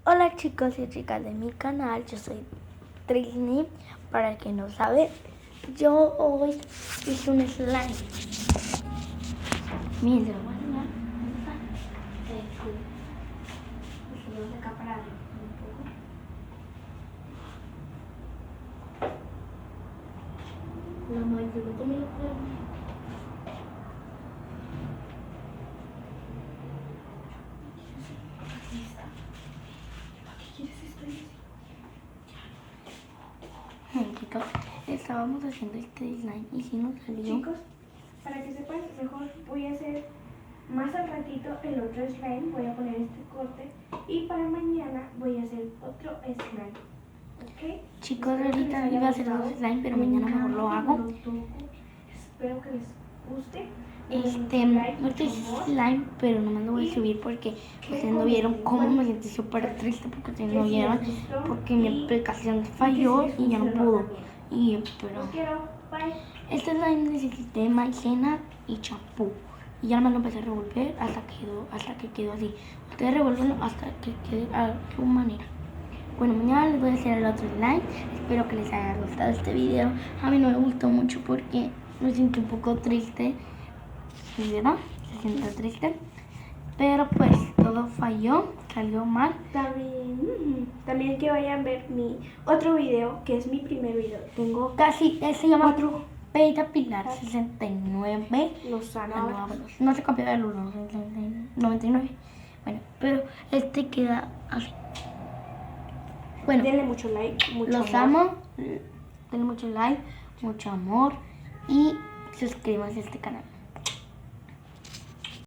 Hola chicos y chicas de mi canal, yo soy Trisni. Para el que no sabe, yo hoy hice un slime. Miren, se lo voy a enseñar. Lo voy a sacar para abrir un poco. La madre me lo puede. Chicos, estábamos haciendo este slime y si nos salió. Chicos, para que sepan, mejor voy a hacer más al ratito el otro slime. Voy a poner este corte y para mañana voy a hacer otro slime. ¿Ok? Chicos, ahorita iba a hacer un slime, pero mañana mejor lo hago. Espero que les guste. Ahorita hice slime, pero no me lo voy a subir porque ustedes no vieron cómo me sentí súper triste porque ustedes no vieron, porque mi aplicación falló y ya no pudo. Pero este slime necesité maicena y champú y ya me lo empecé a revolver hasta que quedó así. Ustedes revuelven hasta que quede a su manera. Bueno, mañana les voy a hacer el otro slime. Espero que les haya gustado este video. A mí no me gustó mucho porque me sentí un poco triste. ¿Verdad? Se siente triste. Pero pues todo falló, salió mal. También que vayan a ver mi otro video, que es mi primer video. Tengo casi, se llama Peita Pilar 69. Lozano. No se copió del 1, 99. Bueno, pero este queda así. Bueno, denle mucho like, los amo. Denle mucho like, mucho amor y suscríbanse a este canal.